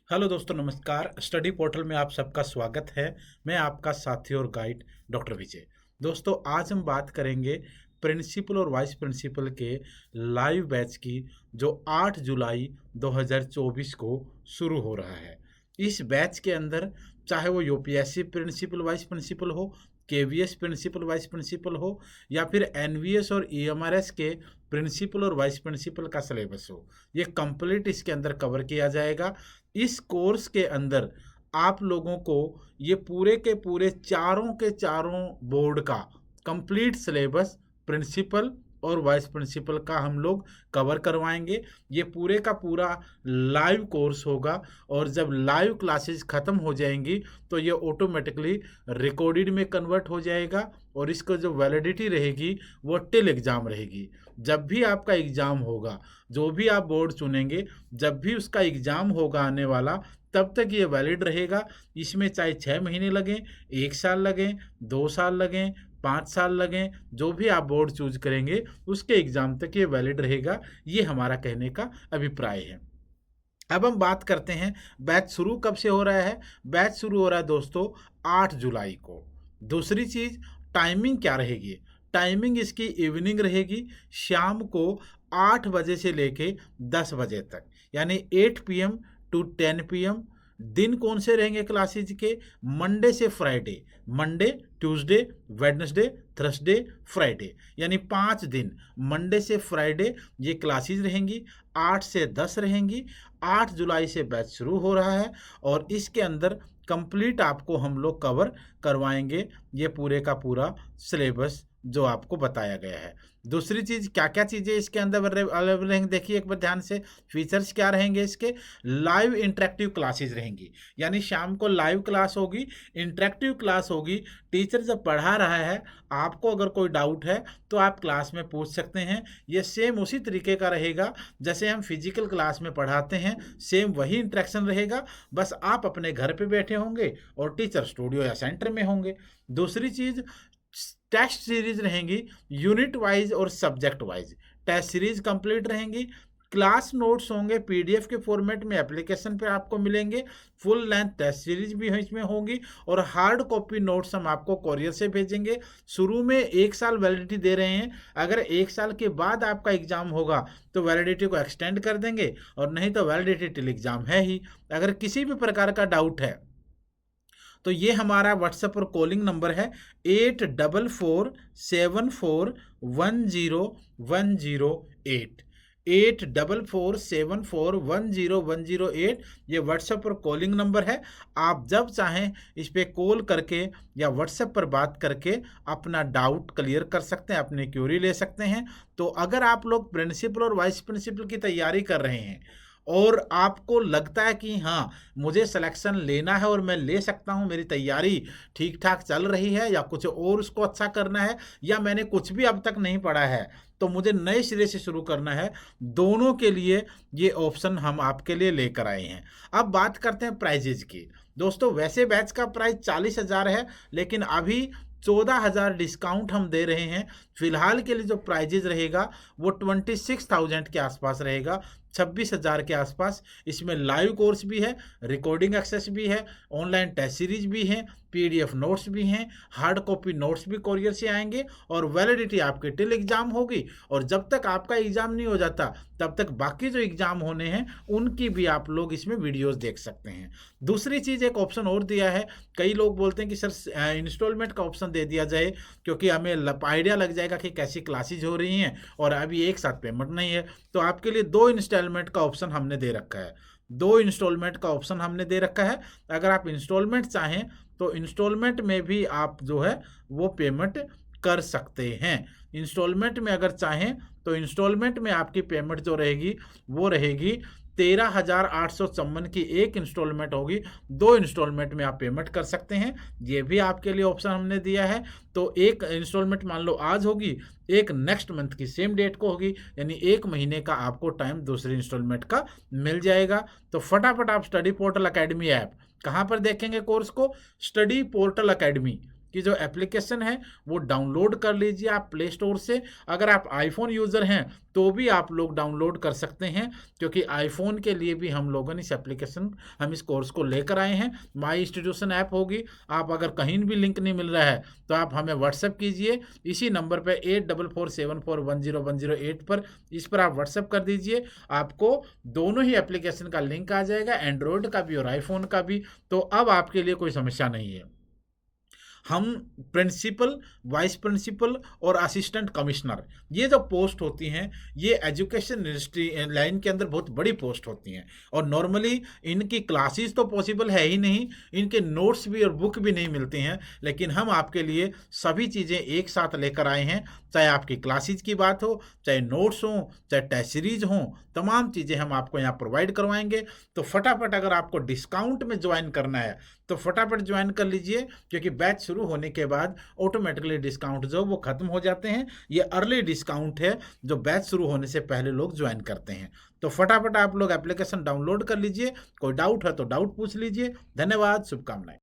Hello दोस्तों, नमस्कार। Study portal में आप सबका स्वागत है। मैं आपका साथी और गाइड डॉक्टर विजय। दोस्तों, आज हम बात करेंगे प्रिंसिपल और वाइस प्रिंसिपल के लाइव बैच की, जो 8 जुलाई 2024 को शुरू हो रहा है। इस बैच के अंदर चाहे वो यूपीएससी प्रिंसिपल वाइस प्रिंसिपल हो, केवीएस प्रिंसिपल वाइस प्रिंसिपल हो, या फिर एनवीएस और ईएमआरएस के प्रिंसिपल और वाइस प्रिंसिपल का सिलेबस हो, ये कंप्लीट इसके अंदर कवर किया जाएगा। इस कोर्स के अंदर आप लोगों को ये पूरे के पूरे चारों के चारों बोर्ड का कंप्लीट सिलेबस प्रिंसिपल और वाइस प्रिंसिपल का हम लोग कवर करवाएंगे। ये पूरे का पूरा लाइव कोर्स होगा, और जब लाइव क्लासेस ख़त्म हो जाएंगी तो ये ऑटोमेटिकली रिकॉर्डेड में कन्वर्ट हो जाएगा, और इसका जो वैलिडिटी रहेगी वो टिल एग्ज़ाम रहेगी। जब भी आपका एग्ज़ाम होगा, जो भी आप बोर्ड चुनेंगे, जब भी उसका एग्ज़ाम होगा आने वाला, तब तक ये वैलिड रहेगा। इसमें चाहे 6 महीने लगें, 1 साल लगें, 2 साल लगें, 5 साल लगें, जो भी आप बोर्ड चूज करेंगे उसके एग्ज़ाम तक ये वैलिड रहेगा। ये हमारा कहने का अभिप्राय है। अब हम बात करते हैं बैच शुरू कब से हो रहा है। बैच शुरू हो रहा है दोस्तों 8 जुलाई को। दूसरी चीज़, टाइमिंग क्या रहेगी। टाइमिंग इसकी इवनिंग रहेगी, शाम को 8 बजे से लेके 10 बजे तक, यानी 8 PM टू 10 PM। दिन कौन से रहेंगे क्लासेज के? मंडे से Friday, Monday, Tuesday, Wednesday, Thursday, Friday, यानी 5 दिन मंडे से फ्राइडे ये क्लासेज रहेंगी। 8 से 10 रहेंगी। 8 जुलाई से बैच शुरू हो रहा है, और इसके अंदर कंप्लीट आपको हम लोग कवर करवाएंगे ये पूरे का पूरा सिलेबस जो आपको बताया गया है। दूसरी चीज़, क्या क्या चीज़ें इसके अंदर अवेलेबल रहेंगी, देखिए एक बार ध्यान से। फीचर्स क्या रहेंगे इसके? लाइव इंटरेक्टिव क्लासेस रहेंगी, यानी शाम को लाइव क्लास होगी, इंटरेक्टिव क्लास होगी। टीचर जब पढ़ा रहा है, आपको अगर कोई डाउट है तो आप क्लास में पूछ सकते हैं। ये सेम उसी तरीके का रहेगा जैसे हम फिजिकल क्लास में पढ़ाते हैं, सेम वही इंटरेक्शन रहेगा, बस आप अपने घर पे बैठे होंगे और टीचर स्टूडियो या सेंटर में होंगे। दूसरी चीज़, टेस्ट सीरीज रहेंगी, यूनिट वाइज और subject wise test series complete रहेंगी। क्लास नोट्स होंगे पीडीएफ के फॉर्मेट में, एप्लीकेशन पे आपको मिलेंगे। फुल लेंथ टेस्ट सीरीज भी इसमें होंगी, और हार्ड कॉपी नोट्स हम आपको कोरियर से भेजेंगे। शुरू में 1 साल वैलिडिटी दे रहे हैं, अगर 1 साल के बाद आपका एग्जाम होगा तो वैलिडिटी को एक्सटेंड कर देंगे, और नहीं तो वैलिडिटी टिल एग्जाम है ही। अगर किसी भी प्रकार का डाउट है तो ये हमारा व्हाट्सएप और कॉलिंग नंबर है 8447410108। 8447410108 ये व्हाट्सएप और कॉलिंग नंबर है। आप जब चाहें इस पर कॉल करके या व्हाट्सएप पर बात करके अपना डाउट क्लियर कर सकते हैं, अपनी क्यूरी ले सकते हैं। तो अगर आप लोग प्रिंसिपल और वाइस प्रिंसिपल की तैयारी कर रहे हैं और आपको लगता है कि हाँ, मुझे सिलेक्शन लेना है और मैं ले सकता हूँ, मेरी तैयारी ठीक ठाक चल रही है, या कुछ और उसको अच्छा करना है, या मैंने कुछ भी अब तक नहीं पढ़ा है तो मुझे नए सिरे से शुरू करना है, दोनों के लिए ये ऑप्शन हम आपके लिए लेकर आए हैं। अब बात करते हैं प्राइजेज की। दोस्तों, वैसे बैच का प्राइस 40,000 है, लेकिन अभी 14,000 डिस्काउंट हम दे रहे हैं। फिलहाल के लिए जो प्राइजेज रहेगा वो 26,000 के आसपास रहेगा, 26,000 के आसपास। इसमें लाइव कोर्स भी है, रिकॉर्डिंग एक्सेस भी है, ऑनलाइन टेस्ट सीरीज भी है, पीडीएफ नोट्स भी हैं, हार्ड कॉपी नोट्स भी कोरियर से आएंगे, और वैलिडिटी आपके टिल एग्जाम होगी। और जब तक आपका एग्जाम नहीं हो जाता तब तक बाकी जो एग्जाम होने हैं उनकी भी आप लोग इसमें वीडियोस देख सकते हैं। दूसरी चीज़, एक ऑप्शन और दिया है। कई लोग बोलते हैं कि सर इंस्टॉलमेंट का ऑप्शन दे दिया जाए, क्योंकि हमें आइडिया लग जाएगा कि कैसी क्लासेज हो रही हैं, और अभी एक साथ पेमेंट नहीं है। तो आपके लिए 2 इंस्टॉलमेंट का ऑप्शन हमने दे रखा है। 2 इंस्टॉलमेंट का ऑप्शन हमने दे रखा है। अगर आप इंस्टॉलमेंट चाहें तो इंस्टॉलमेंट में भी आप जो है वो पेमेंट कर सकते हैं। इंस्टॉलमेंट में अगर चाहें तो इंस्टॉलमेंट में आपकी पेमेंट जो रहेगी वो रहेगी 13,854 की एक इंस्टॉलमेंट होगी। 2 इंस्टॉलमेंट में आप पेमेंट कर सकते हैं, ये भी आपके लिए ऑप्शन हमने दिया है। तो एक इंस्टॉलमेंट मान लो आज होगी, एक नेक्स्ट मंथ की सेम डेट को होगी, यानी 1 महीने का आपको टाइम दूसरी इंस्टॉलमेंट का मिल जाएगा। तो फटाफट आप स्टडी पोर्टल अकेडमी ऐप कहाँ पर देखेंगे कोर्स को? स्टडी पोर्टल अकेडमी कि जो एप्लीकेशन है वो डाउनलोड कर लीजिए आप प्ले स्टोर से। अगर आप आईफोन यूज़र हैं तो भी आप लोग डाउनलोड कर सकते हैं, क्योंकि आईफोन के लिए भी हम लोगों ने इस कोर्स को लेकर आए हैं। माई इंस्टीट्यूशन ऐप होगी, आप अगर कहीं भी लिंक नहीं मिल रहा है तो आप हमें व्हाट्सएप कीजिए इसी नंबर पर 8447410108 पर, इस पर आप व्हाट्सएप कर दीजिए। आपको दोनों ही एप्लीकेशन का लिंक आ जाएगा, एंड्रॉयड का भी और आईफोन का भी। तो अब आपके लिए कोई समस्या नहीं है। हम प्रिंसिपल, वाइस प्रिंसिपल और असिस्टेंट कमिश्नर, ये जो पोस्ट होती हैं ये एजुकेशन मिनिस्ट्री लाइन के अंदर बहुत बड़ी पोस्ट होती हैं, और नॉर्मली इनकी क्लासेस तो पॉसिबल है ही नहीं, इनके नोट्स भी और बुक भी नहीं मिलती हैं, लेकिन हम आपके लिए सभी चीज़ें एक साथ लेकर आए हैं। चाहे आपकी क्लासेस की बात हो, चाहे नोट्स हों, चाहे टेस्ट सीरीज हों, तमाम चीज़ें हम आपको यहाँ प्रोवाइड करवाएंगे। तो फटाफट अगर आपको डिस्काउंट में ज्वाइन करना है तो फटाफट ज्वाइन कर लीजिए, क्योंकि बैच शुरू होने के बाद ऑटोमेटिकली डिस्काउंट जो वो ख़त्म हो जाते हैं। ये अर्ली डिस्काउंट है जो बैच शुरू होने से पहले लोग ज्वाइन करते हैं। तो फटाफट आप लोग एप्लीकेशन डाउनलोड कर लीजिए। कोई डाउट है तो डाउट पूछ लीजिए। धन्यवाद, शुभकामनाएं।